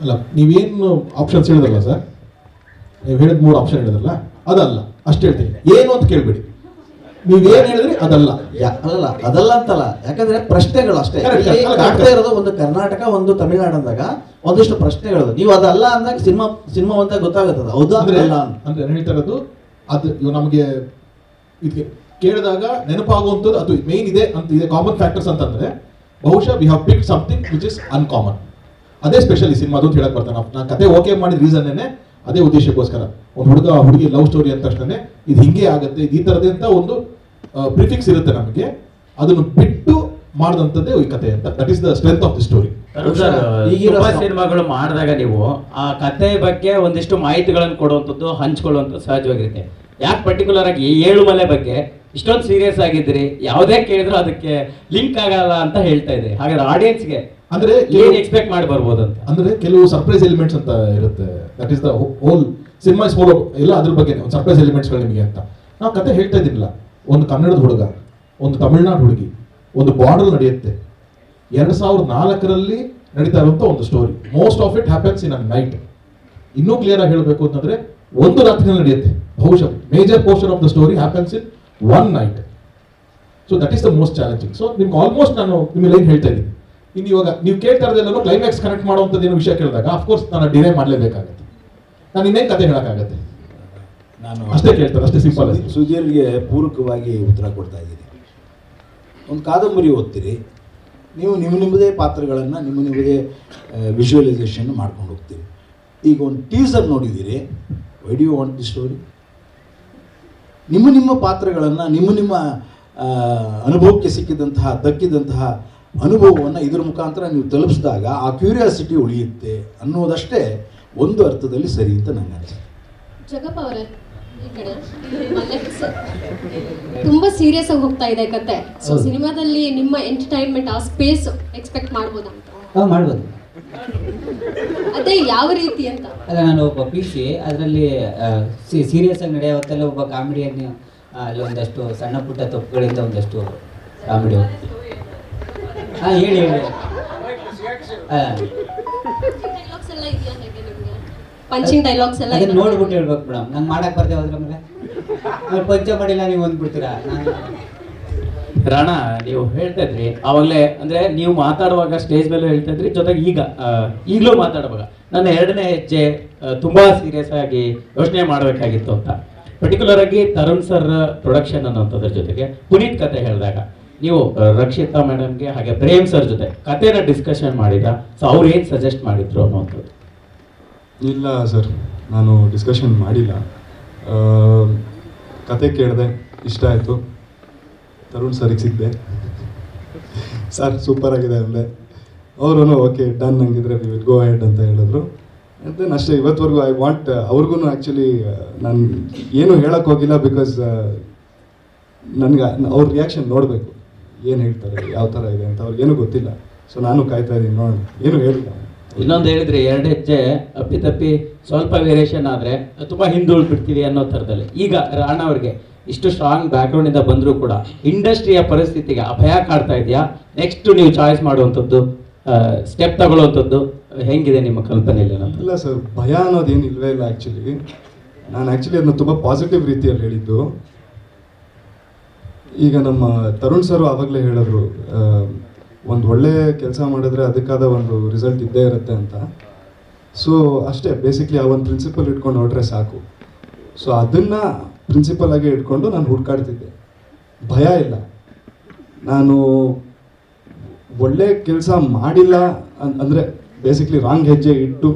ಅಲ್ಲ, ನೀವೇನು ಆಪ್ಷನ್ಸ್ ಹೇಳಿದ್ರಲ್ಲ ಸರ್, ನೀವು ಹೇಳಿದ 3 ಆಪ್ಷನ್ ಹೇಳಿದ್ರಲ್ಲ, ಅದಲ್ಲ ಅಷ್ಟು ಹೇಳ್ತೀನಿ. ಏನು ಅಂತ ಕೇಳಬೇಡಿ, ನೀವೇನು ಹೇಳಿದ್ರಿ ಅದಲ್ಲ. ಅಲ್ಲ ಅದಲ್ಲ ಅಂತಲ್ಲ, ಯಾಕಂದ್ರೆ ಪ್ರಶ್ನೆಗಳು ಅಷ್ಟೇ ಕಾಡ್ತಾ ಇರೋದು. ಒಂದು ಕರ್ನಾಟಕ, ಒಂದು ತಮಿಳುನಾಡು ಅಂದಾಗ ಒಂದಿಷ್ಟು ಪ್ರಶ್ನೆಗಳು. ನೀವು ಅದಲ್ಲ ಅಂದಾಗ ಸಿನಿಮಾ ಅಂತ ಗೊತ್ತಾಗುತ್ತದೆ. ಹೌದಾ ಅಂದ್ರೆ ಅಲ್ಲ ಅಂದ್ರೆ ಹೇಳ್ತಾ ಇರೋದು ಅದು ನಮಗೆ ಇದಕ್ಕೆ ಕೇಳಿದಾಗ ನೆನಪಾಗುವಂಥದ್ದು ಅದು ಮೇನ್ ಇದೆ ಅಂತ ಇದೆ. ಕಾಮನ್ ಫ್ಯಾಕ್ಟರ್ಸ್ ಅಂತಂದ್ರೆ ಬಹುಶಃ we have picked something which is uncommon. ಅದೇ ಸ್ಪೆಷಲ್ ಈ ಸಿನಿಮಾ ಅಂತ ಹೇಳಕ್ ಬರ್ತಾನೆ. ನಾನು ಕತೆ ಓಕೆ ಮಾಡಿದ ರೀಸನ್ನೇ ಅದೇ ಉದ್ದೇಶಕ್ಕೋಸ್ಕರ. ಒಂದು ಹುಡುಗಿ ಲವ್ ಸ್ಟೋರಿ ಅಂದ ತಕ್ಷಣ ಇದು ಹಿಂಗೆ ಆಗುತ್ತೆ, ಇದು ಈ ಥರದೇ ಅಂತ ಒಂದು ಪ್ರಿಫಿಕ್ಸ್ ಇರುತ್ತೆ ನಮಗೆ. ಅದನ್ನು ಬಿಟ್ಟು ಮಾಡಿದಂಥದ್ದೇ ಈ ಕತೆ ಅಂತ. That is the strength of the story. ಈಗಿರೋ ಸಿನಿಮಾಗಳು ಮಾಡಿದಾಗ ನೀವು ಆ ಕತೆ ಬಗ್ಗೆ ಒಂದಿಷ್ಟು ಮಾಹಿತಿಗಳನ್ನು ಕೊಡುವಂಥದ್ದು, ಹಂಚ್ಕೊಳ್ಳುವಂಥದ್ದು ಸಹಜವಾಗಿರುತ್ತೆ. ಯಾಕೆ ಪರ್ಟಿಕ್ಯುಲರ್ ಆಗಿ 7 ಮಲೆ ಬಗ್ಗೆ ಇಷ್ಟೊಂದು ಸೀರಿಯಸ್ ಆಗಿದ್ದೀರಿ? ಯಾವುದೇ ಕೇಳಿದ್ರು ಅದಕ್ಕೆ ಲಿಂಕ್ ಆಗಲ್ಲ ಅಂತ ಹೇಳ್ತಾ ಇದ್ರಿ. ಹಾಗಾದ್ರೆ ಆಡಿಯನ್ಸ್ಗೆ ಅಂದ್ರೆ ಏನ್ ಎಕ್ಸ್ಪೆಕ್ಟ್ ಮಾಡಿ ಬರ್ಬೋದು ಅಂತ? ಅಂದ್ರೆ ಕೆಲವು ಸರ್ಪ್ರೈಸ್ ಎಲಿಮೆಂಟ್ಸ್ ಅಂತ ಇರುತ್ತೆ. That is the whole cinema is follow ಎಲ್ಲ ಅದ್ರ ಬಗ್ಗೆ ಒಂದು ಸರ್ಪ್ರೈಸ್ ಎಲಿಮೆಂಟ್ಸ್ಗಳು ನಿಮಗೆ ಅಂತ. ನಾವು ಕತೆ ಹೇಳ್ತಾ ಇದ್ದಿಲ್ಲ. ಒಂದು ಕನ್ನಡದ ಹುಡುಗ, ಒಂದು ತಮಿಳ್ನಾಡು ಹುಡುಗಿ, ಒಂದು ಬಾರ್ಡರ್ ನಡೆಯುತ್ತೆ. 2004ರಲ್ಲಿ ನಡೀತಾ ಇರುವಂತ ಒಂದು story. Most of it happens in a night. ಇನ್ನೂ ಕ್ಲಿಯರ್ ಆಗಿ ಹೇಳಬೇಕು ಅಂತಂದ್ರೆ ಒಂದು ರಾತ್ರಿನಲ್ಲಿ ನಡೆಯುತ್ತೆ. ಬಹುಶಃ major portion of the story happens in one night. So that is the most challenging. So ನಿಮ್ಗೆ ಆಲ್ಮೋಸ್ಟ್ ನಾನು ನಿಮಗೆ ಏನು ಹೇಳ್ತಾ ಇದ್ದೀನಿ. ಇನ್ನು ಇವಾಗ ನೀವು ಕೇಳ್ತಾ ಇರೋದೆಲ್ಲರೂ ಕ್ಲೈಮ್ಯಾಕ್ಸ್ ಕನೆಕ್ಟ್ ಮಾಡುವಂಥದ್ದು ಏನೋ ವಿಷಯ ಕೇಳಿದಾಗ ಅಫ್ಕೋರ್ಸ್ ನಾನು ಡಿಲೇ ಮಾಡಲೇಬೇಕಾಗತ್ತೆ. ನಾನು ಇನ್ನೇನು ಕತೆ ಹೇಳೋಕ್ಕಾಗತ್ತೆ? ನಾನು ಅಷ್ಟೇ ಕೇಳ್ತಾರೆ, ಅಷ್ಟೇ ಸಿಂಪಲ್. ಸುಧೀರ್ಗೆ ಪೂರಕವಾಗಿ ಉತ್ತರ ಕೊಡ್ತಾ ಇದ್ದೀನಿ. ಒಂದು ಕಾದಂಬರಿ ಓದ್ತೀರಿ, ನೀವು ನಿಮ್ಮದೇ ಪಾತ್ರಗಳನ್ನು ನಿಮ್ಮದೇ ವಿಜುವಲೈಸೇಷನ್ ಮಾಡ್ಕೊಂಡು ಹೋಗ್ತೀರಿ. ಈಗ ಒಂದು ಟೀಸರ್ ನೋಡಿದ್ದೀರಿ, why do you want the story? ನಿಮ್ಮ ಪಾತ್ರಗಳನ್ನು ನಿಮ್ಮ ಅನುಭವಕ್ಕೆ ದಕ್ಕಿದಂತಹ ಅನುಭವವನ್ನು ಇದರ ಮುಖಾಂತರ ನೀವು ತಲುಪಿಸಿದಾಗ ಆ ಕ್ಯೂರಿಯಾಸಿಟಿ ಉಳಿಯುತ್ತೆ ಅನ್ನೋದಷ್ಟೇ ಒಂದು ಅರ್ಥದಲ್ಲಿ ಸರಿ ಅಂತ ನನಗೆ ಅನಿಸುತ್ತೆ. ಜಗಪ್ಪ ಅವರೇ, ಈ ಕಡೆ ತುಂಬಾ ಸೀರಿಯಸ್ ಆಗಿ ಹೋಗ್ತಾ ಇದೆ ಕತೆ. ಸೊ ಸಿನಿಮಾದಲ್ಲಿ ನಿಮ್ಮ ಎಂಟರ್ಟೈನ್ಮೆಂಟ್ ಆ ಸ್ಪೇಸ್ ಎಕ್ಸ್ಪೆಕ್ಟ್ ಮಾಡ್ಬೋದಾ ಅಂತ? ಮಾಡ್ಬೋದು. ಅದೇ ಯಾವ ರೀತಿ ಅಂತ? ಅಲ್ಲ, ನಾನು ಒಬ್ಬ PC, ಅದರಲ್ಲಿ ಸೀರಿಯಸ್ ಆಗಿ ನಡೆಯೋ ಹೊತ್ತಲ್ಲ ಒಬ್ಬ ಕಾಮಿಡಿಯನ್ನು ಅಲ್ಲಿ ಒಂದಷ್ಟು ಸಣ್ಣ ಪುಟ್ಟ ತಪ್ಪುಗಳಿಂದ ಒಂದಷ್ಟು ಕಾಮಿಡಿ. ಹೇಳಿ ಡೈಲಾಗ್ಸ್ ಎಲ್ಲ ಇದೆಯಾ ಹೇಗೆ ನಿಮಗೆ? ಪಂಚಿಂಗ್ ಡೈಲಾಗ್ಸ್ ಎಲ್ಲ ಅದನ್ನ ನೋಡ್ಬಿಟ್ಟು ಹೇಳ್ಬೇಕು ಮೇಡಮ್. ನಂಗೆ ಮಾಡಕ್ ಬರ್ತೇವೆ ಹೋದ್ರೆ ಮೇಲೆ ಪಂಚ ಮಾಡಿಲ್ಲ ನೀವು ಅಂದ್ಬಿಡ್ತೀರಾ. ರಾಣ, ನೀವು ಹೇಳ್ತಾ ಇದ್ರಿ ಆವಾಗಲೇ, ಅಂದ್ರೆ ನೀವು ಮಾತಾಡುವಾಗ ಸ್ಟೇಜ್ ಮೇಲೆ ಹೇಳ್ತಾ ಇದ್ರಿ, ಜೊತೆಗೆ ಈಗಲೂ ಮಾತಾಡುವಾಗ ನನ್ನ 2ನೇ ಹೆಜ್ಜೆ ತುಂಬಾ ಸೀರಿಯಸ್ ಆಗಿ ಯೋಚನೆ ಮಾಡಬೇಕಾಗಿತ್ತು ಅಂತ. ಪರ್ಟಿಕ್ಯುಲರ್ ಆಗಿ ತರುಣ್ ಸರ್ ಪ್ರೊಡಕ್ಷನ್ ಅನ್ನೋಂಥದ್ರ ಜೊತೆಗೆ ಪುನೀತ್ ಕತೆ ಹೇಳಿದಾಗ ನೀವು ರಕ್ಷಿತಾ ಮೇಡಮ್ಗೆ ಹಾಗೆ ಪ್ರೇಮ್ ಸರ್ ಜೊತೆ ಕತೆನ ಡಿಸ್ಕಷನ್ ಮಾಡಿದ. ಸೊ ಅವ್ರು ಏನು ಸಜೆಸ್ಟ್ ಮಾಡಿದ್ರು ಅನ್ನೋಂಥದ್ದು? ಇಲ್ಲ ಸರ್, ನಾನು ಡಿಸ್ಕಷನ್ ಮಾಡಿಲ್ಲ. ಕತೆ ಕೇಳಿದೆ, ಇಷ್ಟ ಆಯಿತು. ತರುಣ್ ಸರ್ಗೆ ಸಿಕ್ಕಿದೆ, ಸರ್ ಸೂಪರ್ ಆಗಿದೆ ಅಂದೆ. ಅವರು ಓಕೆ ಡನ್, ಹಂಗಿದ್ರೆ ವಿ ವಿಲ್ ಗೋ ಹೆಡ್ ಅಂತ ಹೇಳಿದ್ರು. ದೆನ್ ಅಷ್ಟೇ. ಇವತ್ತವರೆಗೂ ಐ ವಾಂಟ್ ಅವ್ರಿಗೂ ಆ್ಯಕ್ಚುಲಿ ನಾನು ಏನೂ ಹೇಳೋಕ್ಕೆ ಹೋಗಿಲ್ಲ. ಬಿಕಾಸ್ ನನಗೆ ಅವ್ರ ರಿಯಾಕ್ಷನ್ ನೋಡಬೇಕು, ಏನು ಹೇಳ್ತಾರೆ, ಯಾವ ಥರ ಇದೆ ಅಂತ ಅವ್ರಿಗೇನು ಗೊತ್ತಿಲ್ಲ. ಸೊ ನಾನು ಕಾಯ್ತಾ ಇದ್ದೀನಿ, ನೋಡಿ ಏನು ಹೇಳಿಲ್ಲ. ಇನ್ನೊಂದು ಹೇಳಿದ್ರಿ, 2 ಹೆಜ್ಜೆ ಅಪ್ಪಿತಪ್ಪಿ ಸ್ವಲ್ಪ ವೇರಿಯೇಷನ್ ಆದರೆ ತುಂಬ ಹಿಂದುಳಿದ್ಬಿಡ್ತೀವಿ ಅನ್ನೋ ಥರದಲ್ಲಿ. ಈಗ ರಾಣ ಅವ್ರಿಗೆ ಇಷ್ಟು ಸ್ಟ್ರಾಂಗ್ ಬ್ಯಾಕ್ಗ್ರೌಂಡ್ ಇಂದ ಬಂದರೂ ಕೂಡ ಇಂಡಸ್ಟ್ರಿಯ ಪರಿಸ್ಥಿತಿಗೆ ಭಯ ಕಾಡ್ತಾ ಇದೆಯಾ? ನೆಕ್ಸ್ಟ್ ನೀವು ಚಾಯ್ಸ್ ಮಾಡುವಂಥದ್ದು, ಸ್ಟೆಪ್ ತಗೊಳ್ಳುವಂಥದ್ದು ಹೆಂಗಿದೆ ನಿಮ್ಮ ಕಲ್ಪನೆಯಲ್ಲಿ? ಇಲ್ಲ ಸರ್, ಭಯ ಅನ್ನೋದೇನು ಇಲ್ವೇ ಇಲ್ಲ. ಆ್ಯಕ್ಚುಲಿ ನಾನು ಅದನ್ನ ತುಂಬ ಪಾಸಿಟಿವ್ ರೀತಿಯಲ್ಲಿ ಹೇಳಿದ್ದು. ಈಗ ನಮ್ಮ ತರುಣ್ ಸರ್ ಆವಾಗಲೇ ಹೇಳಿದ್ರು, ಒಂದು ಒಳ್ಳೆ ಕೆಲಸ ಮಾಡಿದ್ರೆ ಅದಕ್ಕಾದ ಒಂದು ರಿಸಲ್ಟ್ ಇದ್ದೇ ಇರುತ್ತೆ ಅಂತ. ಸೊ ಅಷ್ಟೇ, ಬೇಸಿಕ್ಲಿ ಆ ಒಂದು ಪ್ರಿನ್ಸಿಪಲ್ ಇಟ್ಕೊಂಡು ಹೊರಟ್ರೆ ಸಾಕು. ಸೊ ಅದನ್ನು ಪ್ರಿನ್ಸಿಪಲ್ ಆಗಿ ಇಟ್ಕೊಂಡು ನಾನು ಹುಡ್ಕಾಡ್ತಿದ್ದೆ. ಭಯ ಇಲ್ಲ. ನಾನು ಒಳ್ಳೆ ಕೆಲಸ ಮಾಡಿಲ್ಲ ಅಂದರೆ ಬೇಸಿಕ್ಲಿ ರಾಂಗ್ ಹೆಜ್ಜೆ ಇಟ್ಟು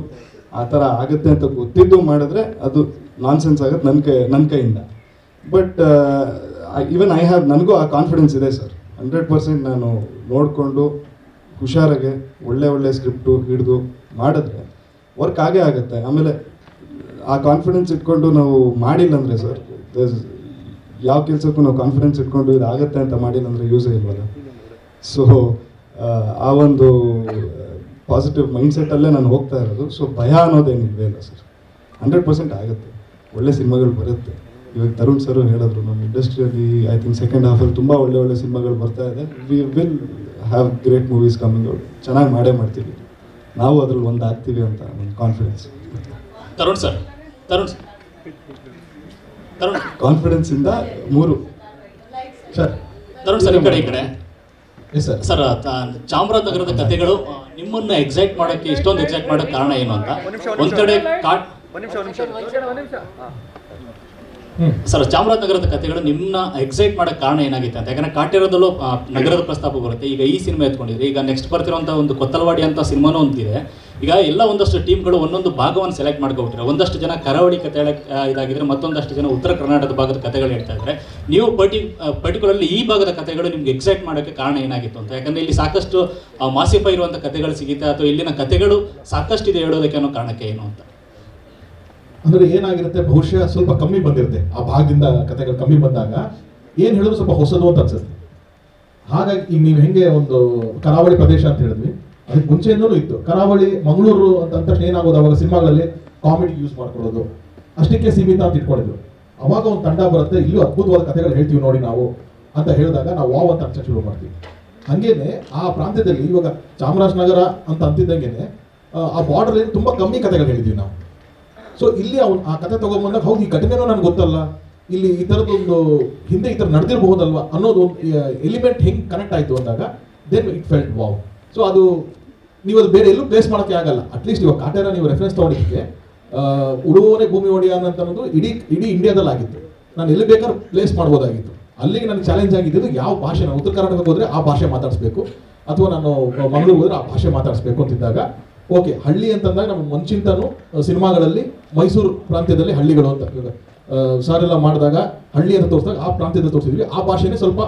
ಆ ಥರ ಆಗುತ್ತೆ ಅಂತ ಗೊತ್ತಿದ್ದು ಮಾಡಿದ್ರೆ ಅದು ನಾನ್ಸೆನ್ಸ್ ಆಗುತ್ತೆ ನನ್ನ ಕೈಯಿಂದ. ಬಟ್ ಈವನ್ ನನಗೂ ಆ ಕಾನ್ಫಿಡೆನ್ಸ್ ಇದೆ ಸರ್. 100% ನಾನು ನೋಡಿಕೊಂಡು ಹುಷಾರಾಗೆ ಒಳ್ಳೆ ಸ್ಕ್ರಿಪ್ಟು ಹಿಡಿದು ಮಾಡಿದ್ರೆ ವರ್ಕ್ ಆಗೇ ಆಗುತ್ತೆ. ಆಮೇಲೆ ಆ ಕಾನ್ಫಿಡೆನ್ಸ್ ಇಟ್ಕೊಂಡು ನಾವು ಮಾಡಿಲ್ಲ ಅಂದರೆ ಸರ್, ಯಾವ ಕೆಲಸಕ್ಕೂ ನಾವು ಕಾನ್ಫಿಡೆನ್ಸ್ ಇಟ್ಕೊಂಡು ಇದು ಆಗುತ್ತೆ ಅಂತ ಮಾಡಿಲ್ಲ ಅಂದರೆ ಯೂಸೇ ಇಲ್ವಲ್ಲ. ಸೊ ಆ ಒಂದು ಪಾಸಿಟಿವ್ ಮೈಂಡ್ಸೆಟ್ಟಲ್ಲೇ ನಾನು ಹೋಗ್ತಾ ಇರೋದು. ಸೊ ಭಯ ಅನ್ನೋದೇನಿಲ್ವೇ ಇಲ್ಲ ಸರ್. 100% ಆಗುತ್ತೆ, ಒಳ್ಳೆ ಸಿನಿಮಾಗಳು ಬರುತ್ತೆ. ಇವಾಗ ತರುಣ್ ಸರ್ ಹೇಳಿದ್ರು, ನಮ್ಮ ಇಂಡಸ್ಟ್ರಿಯಲ್ಲಿ ಐ ಥಿಂಕ್ ಸೆಕೆಂಡ್ ಹಾಫಲ್ಲಿ ತುಂಬ ಒಳ್ಳೆ ಸಿನಿಮಾಗಳು ಬರ್ತಾ ಇದೆ. We will have great movies coming out. ಚೆನ್ನಾಗಿ ಮಾಡೇ ಮಾಡ್ತೀವಿ. ನಾವು ಅದ್ರಲ್ಲಿ ಒಂದು ಆಗ್ತೀವಿ ಅಂತ ಒಂದು ಕಾನ್ಫಿಡೆನ್ಸ್. ತರುಣ್ ಸರ್, ತರುಣ್ ಕಾನ್ಫಿಡೆನ್ಸಿಂದ 3 ಸರ್. ತರುಣ್ ಸರ್, ಈ ಕಡೆ ಎಸ್ ಸರ್. ಸರ್, ಚಾಮರಾಜನಗರದ ಕಥೆಗಳು ನಿಮ್ಮನ್ನ ಎಕ್ಸೈಟ್ ಮಾಡೋಕ್ಕೆ ಇಷ್ಟೊಂದು ಎಕ್ಸೈಟ್ ಮಾಡೋಕ್ಕೆ ಕಾರಣ ಏನು ಅಂತ ಒಂದ್ ಕಡೆ ಸರ್, ಚಾಮರಾಜನಗರದ ಕಥೆಗಳು ನಿಮ್ಮನ್ನ ಎಕ್ಸೈಟ್ ಮಾಡೋಕ್ಕೆ ಕಾರಣ ಏನಾಗಿತ್ತು ಅಂತ? ಯಾಕಂದ್ರೆ ಕಾಟೇರದಲ್ಲೂ ನಗರದ ಪ್ರಸ್ತಾಪ ಬರುತ್ತೆ. ಈಗ ಈ ಸಿನಿಮಾ ಎತ್ಕೊಂಡಿದ್ರೆ, ಈಗ ನೆಕ್ಸ್ಟ್ ಬರ್ತಿರೋಂಥ ಒಂದು ಕೊತ್ತಲವಾಡಿ ಅಂತ ಸಿನಿಮಾನೂ ಒಂದಿದೆ. ಈಗ ಎಲ್ಲ ಒಂದಷ್ಟು ಟೀಮ್ಗಳು ಒಂದೊಂದು ಭಾಗವನ್ನು ಸೆಲೆಕ್ಟ್ ಮಾಡ್ಕೊಬಿಟ್ರೆ, ಒಂದಷ್ಟು ಜನ ಕರಾವಳಿ ಕಥೆ ಹೇಳಕ್ಕೆ ಇದಾಗಿದ್ರೆ, ಮತ್ತೊಂದಷ್ಟು ಜನ ಉತ್ತರ ಕರ್ನಾಟಕದ ಭಾಗದ ಕಥೆಗಳು ಹೇಳ್ತಾ ಇದ್ದಾರೆ. ನೀವು ಪರ್ಟಿಕ್ಯುಲರ್ಲಿ ಈ ಭಾಗದ ಕಥೆಗಳು ನಿಮ್ಗೆ ಎಕ್ಸೈಟ್ ಮಾಡೋಕ್ಕೆ ಕಾರಣ ಏನಾಗಿತ್ತು ಅಂತ? ಯಾಕಂದ್ರೆ ಇಲ್ಲಿ ಸಾಕಷ್ಟು ಮಾಸಿಫೈ ಇರುವಂಥ ಕಥೆಗಳು ಸಿಗುತ್ತೆ, ಅಥವಾ ಇಲ್ಲಿನ ಕಥೆಗಳು ಸಾಕಷ್ಟು ಇದೆ ಹೇಳೋದಕ್ಕೆ ಅನ್ನೋ ಕಾರಣಕ್ಕೆ ಏನು ಅಂತ? ಅಂದ್ರೆ ಏನಾಗಿರುತ್ತೆ, ಬಹುಶಃ ಸ್ವಲ್ಪ ಕಮ್ಮಿ ಬಂದಿರುತ್ತೆ ಆ ಭಾಗದಿಂದ ಕಥೆಗಳು ಕಮ್ಮಿ ಬಂದಾಗ ಏನು ಹೇಳೋದು ಸ್ವಲ್ಪ ಹೊಸದು ಅಂತ ಅನ್ಸುತ್ತೆ. ಹಾಗಾಗಿ ಈಗ ನೀವು ಹೆಂಗೆ ಒಂದು ಕರಾವಳಿ ಪ್ರದೇಶ ಅಂತ ಹೇಳಿದ್ವಿ, ಅದಕ್ಕೆ ಮುಂಚೆಯಿಂದಲೂ ಇತ್ತು. ಕರಾವಳಿ ಮಂಗಳೂರು ಅಂತ ಅಂದ ತಕ್ಷಣ ಏನಾಗೋದು, ಅವಾಗ ಸಿನಿಮಾಗಳಲ್ಲಿ ಕಾಮಿಡಿ ಯೂಸ್ ಮಾಡ್ಕೊಳ್ಳೋದು ಅಷ್ಟಕ್ಕೆ ಸೀಮಿತ ಅಂತ ಇಟ್ಕೊಂಡಿದ್ರು. ಅವಾಗ ಒಂದು ತಂಡ ಬರುತ್ತೆ, ಇಲ್ಲೂ ಅದ್ಭುತವಾದ ಕಥೆಗಳು ಹೇಳ್ತೀವಿ ನೋಡಿ ನಾವು ಅಂತ ಹೇಳಿದಾಗ ನಾವು ವಾವ್ ಅಂತ ಅನ್ಸಕ್ಕೆ ಶುರು ಮಾಡ್ತೀವಿ. ಹಂಗೇನೆ ಆ ಪ್ರಾಂತ್ಯದಲ್ಲಿ ಇವಾಗ ಚಾಮರಾಜನಗರ ಅಂತ ಅಂತಿದ್ದಂಗೆನೆ ಆ ಬಾರ್ಡರ್ ತುಂಬಾ ಕಮ್ಮಿ ಕಥೆಗಳು ಹೇಳಿದ್ವಿ ನಾವು. ಸೊ ಇಲ್ಲಿ ಅವ್ನು ಆ ಕತೆ ತಗೊಂಡ್ಬಂದಾಗ ಹೌದು, ಈ ಘಟನೆನೂ ನನಗೆ ಗೊತ್ತಲ್ಲ, ಇಲ್ಲಿ ಈ ಥರದೊಂದು ಹಿಂದೆ ಈ ಥರ ನಡೆದಿರಬಹುದಲ್ವಾ ಅನ್ನೋದು ಒಂದು ಎಲಿಮೆಂಟ್ ಹೆಂಗೆ ಕನೆಕ್ಟ್ ಆಯಿತು ಅಂದಾಗ then it felt wow. So ಅದು ನೀವು ಅದು ಬೇರೆ ಎಲ್ಲೂ ಪ್ಲೇಸ್ ಮಾಡೋಕ್ಕೆ ಆಗಲ್ಲ. ಅಟ್ಲೀಸ್ಟ್ ಇವಾಗ ಕಾಟೇರ ನೀವು ರೆಫರೆನ್ಸ್ ತೊಗೊಂಡಿದ್ದಕ್ಕೆ ಉಡುವೋನೆ ಭೂಮಿ ಒಡೆಯ ಅಂತ ಅನ್ನೋದು ಇಡೀ ಇಂಡಿಯಾದಲ್ಲಿ ಆಗಿತ್ತು. ನಾನು ಎಲ್ಲಿ ಬೇಕಾದ್ರೂ ಪ್ಲೇಸ್ ಮಾಡ್ಬೋದಾಗಿತ್ತು. ಅಲ್ಲಿಗೆ ನನಗೆ ಚಾಲೆಂಜ್ ಆಗಿದ್ದು ಯಾವ ಭಾಷೆ, ನಾನು ಉತ್ತರ ಕರ್ನಾಟಕಕ್ಕೆ ಹೋದರೆ ಆ ಭಾಷೆ ಮಾತಾಡಿಸ್ಬೇಕು, ಅಥವಾ ನಾನು ಮಂಗಳೂರು ಹೋದರೆ ಆ ಭಾಷೆ ಮಾತಾಡಿಸ್ಬೇಕು ಅಂತಿದ್ದಾಗ ಓಕೆ, ಹಳ್ಳಿ ಅಂತಂದಾಗ ನಮ್ಮ ಮುಂಚಿಂತನೂ ಸಿನಿಮಾಗಳಲ್ಲಿ ಮೈಸೂರು ಪ್ರಾಂತ್ಯದಲ್ಲಿ ಹಳ್ಳಿಗಳು ಅಂತ ಸಾರ್ ಎಲ್ಲ ಮಾಡಿದಾಗ ಹಳ್ಳಿ ಅಂತ ತೋರಿಸಿದಾಗ ಆ ಪ್ರಾಂತ್ಯದಲ್ಲಿ ತೋರಿಸಿದ್ವಿ. ಆ ಭಾಷೆನೇ ಸ್ವಲ್ಪ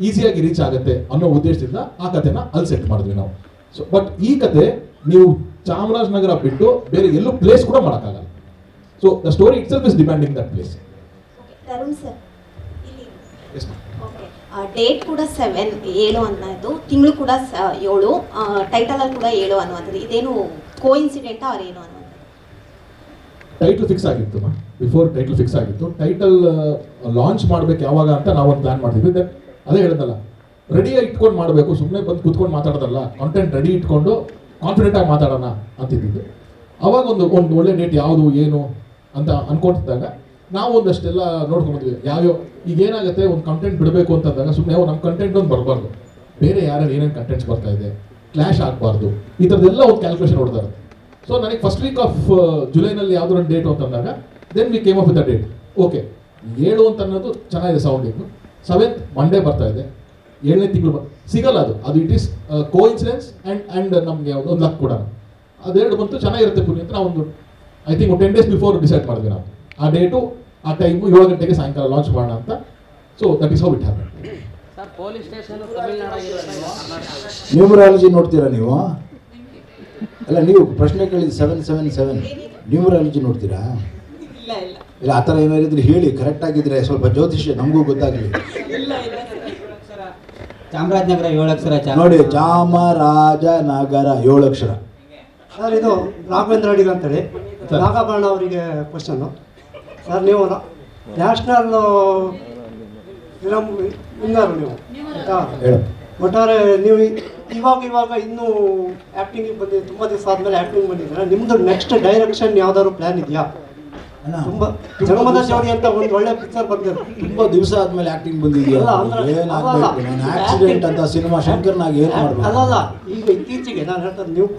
ಈಸಿಯಾಗಿ ರೀಚ್ ಆಗುತ್ತೆ ಅನ್ನೋ ಉದ್ದೇಶದಿಂದ ಆ ಕಥೆನ ಅಲ್ಲಿ ಸೆಟ್ ಮಾಡಿದ್ವಿ ನಾವು. ಸೊ ಬಟ್ ಈ ಕತೆ ನೀವು ಚಾಮರಾಜನಗರ ಬಿಟ್ಟು ಬೇರೆ ಎಲ್ಲೂ ಪ್ಲೇಸ್ ಕೂಡ ಮಾಡೋಕ್ಕಾಗಲ್ಲ. So the story it self is depending that place. Tarun sir, okay, date ಕೂಡ 7 ಅನ್ನೋದು, ತಿಂಗಳು ಕೂಡ 7, ಟೈಟಲಲ್ಲಿ ಕೂಡ 7 ಅನ್ನುವಂಥದ್ದು, ಇದೇನು ಕೋಇನ್ಸಿಡೆಂಟಾ ಅವರೇನು ಅನ್ನೋದು? ಟೈಟಲ್ ಫಿಕ್ಸ್ ಆಗಿತ್ತು, ಬಿಫೋರ್ ಟೈಟಲ್ ಫಿಕ್ಸ್ ಆಗಿತ್ತು. ಟೈಟಲ್ ಲಾಂಚ್ ಮಾಡ್ಬೇಕು ಯಾವಾಗ ಅಂತ ನಾವೊಂದು ಪ್ಲಾನ್ ಮಾಡಿದ್ವಿ. ದೆನ್ ಅದೇ ಹೇಳಿದ್ನಲ್ಲ, ರೆಡಿಯಾಗಿ ಇಟ್ಕೊಂಡು ಮಾಡಬೇಕು, ಸುಮ್ಮನೆ ಬಂದು ಕೂತ್ಕೊಂಡು ಮಾತಾಡೋದಲ್ಲ, ಕಾಂಟೆಂಟ್ ರೆಡಿ ಇಟ್ಕೊಂಡು ಕಾನ್ಫಿಡೆಂಟಾಗಿ ಮಾತಾಡೋಣ ಅಂತಿದ್ದು. ಅವಾಗ ಒಂದು ಒಳ್ಳೆ ಡೇಟ್ ಯಾವುದು ಏನು ಅಂತ ಅನ್ಕೊತಿದ್ದಾಗ ನಾವು ಒಂದಷ್ಟೆಲ್ಲ ನೋಡ್ಕೊಂಡ್ಬಂದ್ವಿ. ಯಾವ್ಯಾವ ಈಗ ಏನಾಗುತ್ತೆ, ಒಂದು ಕಂಟೆಂಟ್ ಬಿಡಬೇಕು ಅಂತಂದಾಗ ಸುಮ್ಮನೆ ನಮ್ಮ ಕಂಟೆಂಟ್ ಒಂದು ಬರಬಾರ್ದು, ಬೇರೆ ಯಾರ್ಯಾರು ಏನೇನು ಕಂಟೆಂಟ್ಸ್ ಬರ್ತಾ ಇದೆ, ಕ್ಲಾಶ್ ಆಗಬಾರ್ದು, ಈ ಥರದ್ದೆಲ್ಲ ಒಂದು ಕ್ಯಾಲ್ಕುಲೇಷನ್ ನೋಡ್ತಾರೆ. ಸೊ ನನಗೆ ಫಸ್ಟ್ ವೀಕ್ ಆಫ್ ಜುಲೈನಲ್ಲಿ ಯಾವುದೋ ಒಂದು ಡೇಟು ಅಂತಂದಾಗ then we came up with the date. Okay, 7 ಅಂತ ಅನ್ನೋದು ಚೆನ್ನಾಗಿದೆ ಸೌಂಡಿಂಗು. 7th ಮಂಡೇ ಬರ್ತಾ ಇದೆ, 7ನೇ ತಿಂಗಳು ಸಿಗಲ್ಲ ಅದು ಇಟ್ ಈಸ್ ಕೋಇನ್ಸಿಡೆನ್ಸ್ ಆ್ಯಂಡ್ ನಮಗೆ ಒಂದು ಲಕ್ ಕೂಡ. ಅದೆರಡು ಬಂತು, ಚೆನ್ನಾಗಿರುತ್ತೆ ಪುಣ್ಯ ಅಂತ ನಾವೊಂದು I think 10 days before decide ಮಾಡಿದ್ವಿ ನಾವು. ಆ ಡೇಟು ಆ ಟೈಮು 7 ಗಂಟೆಗೆ ಸಾಯಂಕಾಲ ಲಾಂಚ್ ಮಾಡೋಣ ಅಂತ. So that is how it happen. Numerology ನೋಡ್ತೀರಾ ನೀವು? ಅಲ್ಲ, ನೀವು ಪ್ರಶ್ನೆ ಕೇಳಿದ 777 ನ್ಯೂಮರಾಲಜಿ ನೋಡ್ತೀರಾ? ಇಲ್ಲ, ಆ ಥರ ಏನಾದ್ರು ಹೇಳಿ, ಕರೆಕ್ಟ್ ಆಗಿದ್ರೆ ಸ್ವಲ್ಪ ಜ್ಯೋತಿಷ್ಯ ನಮಗೂ ಗೊತ್ತಾಗಲಿ. ಚಾಮರಾಜನಗರ 7 ಅಕ್ಷರ. ನೋಡಿ, ಚಾಮರಾಜನಗರ 7 ಅಕ್ಷರ. ಸರ್, ಇದು ರಾಘವೇಂದ್ರ ಅಡಿಗ ಅಂತೇಳಿ ನಾಗಾಭರಣ ಅವರಿಗೆ ಕ್ವಶನ್ನು. ಸರ್, ನೀವು ನ್ಯಾಷನಲ್ ಫಿಲಮ್ ವಿನ್ನರು ನೀವು, ಆಯಿತಾ? ಒಟ್ಟಾರೆ ನೀವು ಇವಾಗ ಇನ್ನೂ ಆ್ಯಕ್ಟಿಂಗಿಗೆ ಬಂದಿದೆ, ತುಂಬ ದಿವಸ ಆದಮೇಲೆ ಆ್ಯಕ್ಟಿಂಗ್ ಬಂದಿದ್ದೀರಾ. ನಿಮ್ಮದು ನೆಕ್ಸ್ಟ್ ಡೈರೆಕ್ಷನ್ ಯಾವ್ದಾದ್ರು ಪ್ಲ್ಯಾನ್ ಇದೆಯಾ? ತುಂಬ ಜಗಮದ ಜೋಡಿ ಅಂತ ಒಂದು ಒಳ್ಳೆ ಪಿಕ್ಚರ್ ಬಂದಿದೆ, ತುಂಬ ದಿವಸ ಆದ್ಮೇಲೆ ಆ್ಯಕ್ಟಿಂಗ್ ಬಂದಿದೆಯಲ್ಲ, ಏನಾಗಬೇಕು? ನಾನು ಆಕ್ಸಿಡೆಂಟ್ ಅಂತ ಸಿನಿಮಾ ಶಂಕರ್ನಾಗ ಏನು ಮಾಡಬೇಕು? ಅಲ್ಲಲ್ಲ, ಈಗ ಇತ್ತೀಚೆಗೆ ನಾನು ಹೇಳ್ತೇನೆ, ನೀವು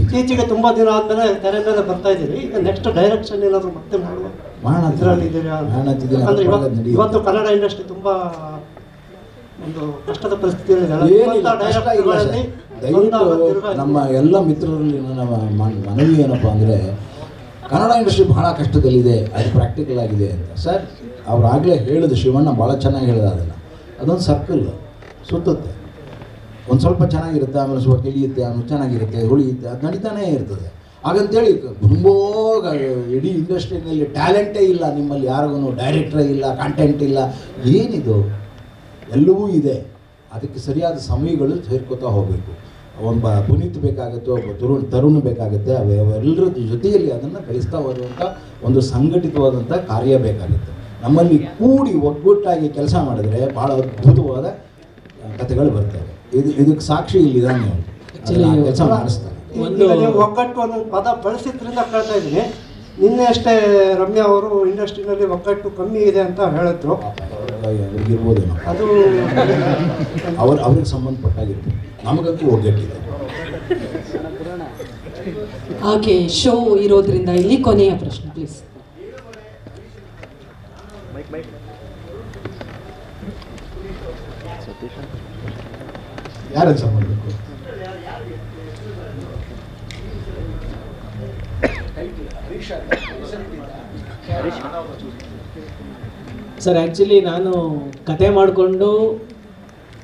ಇತ್ತೀಚೆಗೆ ತುಂಬ ದಿನ ಆದಮೇಲೆ ತೆರೆ ಮೇಲೆ ಬರ್ತಾ ಇದ್ದೀರಿ. ಈಗ ನೆಕ್ಸ್ಟ್ ಡೈರೆಕ್ಷನ್ ಏನಾದರೂ ಮತ್ತೆ ಮಾಡೋಣ ಇದರಲ್ಲಿ ಇದ್ದೀರಾ? ಅಂದರೆ ಇವತ್ತು ಕನ್ನಡ ಇಂಡಸ್ಟ್ರಿ ತುಂಬ ಒಂದು ಕಷ್ಟದ ಪರಿಸ್ಥಿತಿಯಲ್ಲಿ ದಯವಿಟ್ಟು ನಮ್ಮ ಎಲ್ಲ ಮಿತ್ರರಲ್ಲಿ ನಮ್ಮ ಮನವಿ ಏನಪ್ಪ ಅಂದರೆ, ಕನ್ನಡ ಇಂಡಸ್ಟ್ರಿ ಬಹಳ ಕಷ್ಟದಲ್ಲಿದೆ, ಅದು ಪ್ರಾಕ್ಟಿಕಲ್ ಆಗಿದೆ ಅಂತ. ಸರ್, ಅವರಾಗಲೇ ಹೇಳಿದ, ಶಿವಣ್ಣ ಭಾಳ ಚೆನ್ನಾಗಿ ಹೇಳಿದ, ಅದೊಂದು ಸರ್ಕಲ್ ಸುತ್ತುತ್ತೆ. ಒಂದು ಸ್ವಲ್ಪ ಚೆನ್ನಾಗಿರುತ್ತೆ, ಆಮೇಲೆ ಸ್ವಲ್ಪ ಕೆಳಿಯುತ್ತೆ, ಆಮೇಲೆ ಚೆನ್ನಾಗಿರುತ್ತೆ, ಉಳಿಯುತ್ತೆ, ಅದು ನಡೀತಾನೇ ಇರ್ತದೆ. ಹಾಗಂತೇಳಿ ತುಂಬ ಇಡೀ ಇಂಡಸ್ಟ್ರಿನಲ್ಲಿ ಟ್ಯಾಲೆಂಟೇ ಇಲ್ಲ, ನಿಮ್ಮಲ್ಲಿ ಯಾರಿಗೂ ಡೈರೆಕ್ಟ್ರೇ ಇಲ್ಲ, ಕಂಟೆಂಟ್ ಇಲ್ಲ, ಏನಿದು? ಎಲ್ಲವೂ ಇದೆ. ಅದಕ್ಕೆ ಸರಿಯಾದ ಸಮಯಗಳು ಸೇರ್ಕೋತಾ ಹೋಗಬೇಕು. ಒಬ್ಬ ಪುನೀತ್ ಬೇಕಾಗುತ್ತೆ, ಒಬ್ಬ ತರುಣ್ ಬೇಕಾಗುತ್ತೆ. ಅವೆಲ್ಲರ ಜೊತೆಯಲ್ಲಿ ಅದನ್ನು ಬೆಳೆಸ್ತಾ ಹೋಗುವಂಥ ಒಂದು ಸಂಘಟಿತವಾದಂಥ ಕಾರ್ಯ ಬೇಕಾಗುತ್ತೆ. ನಮ್ಮಲ್ಲಿ ಕೂಡಿ ಒಗ್ಗಟ್ಟಾಗಿ ಕೆಲಸ ಮಾಡಿದ್ರೆ ಭಾಳ ಅದ್ಭುತವಾದ ಕಥೆಗಳು ಬರ್ತವೆ. ಇದಕ್ಕೆ ಸಾಕ್ಷಿ ಇಲ್ಲಿದ್ದಾನೆ. ಕೆಲಸ ಮಾಡಿಸ್ತಾರೆ. ಈಗ ನೀವು ಒಗ್ಗಟ್ಟು ಅನ್ನೋ ಪದ ಬಳಸಿದ್ರಿಂದ ಕೇಳ್ತಾ ಇದ್ದೀನಿ. ನಿನ್ನೆ ಅಷ್ಟೇ ರಮ್ಯಾ ಅವರು ಇಂಡಸ್ಟ್ರಿನಲ್ಲಿ ಒಗ್ಗಟ್ಟು ಕಮ್ಮಿ ಇದೆ ಅಂತ ಹೇಳಿದ್ರು. ಇರ್ಬೋದೇನೋ, ಅದು ಅವ್ರಿಗೆ ಸಂಬಂಧಪಟ್ಟಾಗಿರ್ಬೋದು. ನಮಗಂತೂ ಒಗ್ಗಟ್ಟಿದೆ. ಹಾಗೆ ಶೋ ಇರೋದ್ರಿಂದ ಇಲ್ಲಿ ಕೊನೆಯ ಪ್ರಶ್ನೆ ಪ್ಲೀಸ್. ಯಾರು ಆನ್ಸರ್ ಮಾಡಬೇಕು? ಸರ್ ಆ್ಯಕ್ಚುಲಿ ನಾನು ಕತೆ ಮಾಡಿಕೊಂಡು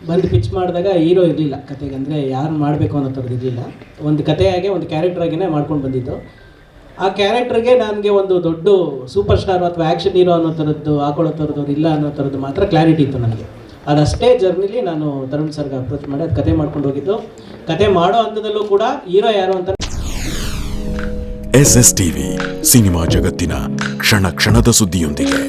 ಬಂದು ಪಿಚ್ ಮಾಡಿದಾಗ ಹೀರೋ ಇರಲಿಲ್ಲ ಕತೆಗೆ, ಅಂದರೆ ಯಾರು ಮಾಡಬೇಕು ಅನ್ನೋ ಥರದ್ದು ಇರಲಿಲ್ಲ. ಒಂದು ಕತೆಯಾಗೆ ಒಂದು ಕ್ಯಾರೆಕ್ಟ್ರಾಗೇ ಮಾಡ್ಕೊಂಡು ಬಂದಿದ್ದು. ಆ ಕ್ಯಾರೆಕ್ಟ್ರಿಗೆ ನನಗೆ ಒಂದು ದೊಡ್ಡ ಸೂಪರ್ ಸ್ಟಾರ್ ಅಥವಾ ಆ್ಯಕ್ಷನ್ ಹೀರೋ ಅನ್ನೋ ಥರದ್ದು ಹಾಕೊಳ್ಳೋ ಥರದ್ದು ಇಲ್ಲ ಅನ್ನೋ ಥರದ್ದು ಮಾತ್ರ ಕ್ಲಾರಿಟಿ ಇತ್ತು ನನಗೆ. ಅದಷ್ಟೇ ಜರ್ನಿಲಿ ನಾನು ತರುಣ್ ಸರ್ಗೆ ಅಪ್ರೋಚ್ ಮಾಡಿ ಅದು ಕತೆ ಮಾಡ್ಕೊಂಡು ಹೋಗಿದ್ದು. ಕತೆ ಮಾಡೋ ಹಂತದಲ್ಲೂ ಕೂಡ ಹೀರೋ ಯಾರು ಅಂತ. SS TV ಸಿನಿಮಾ ಜಗತ್ತಿನ ಕ್ಷಣ ಕ್ಷಣದ ಸುದ್ದಿಯೊಂದಿಗೆ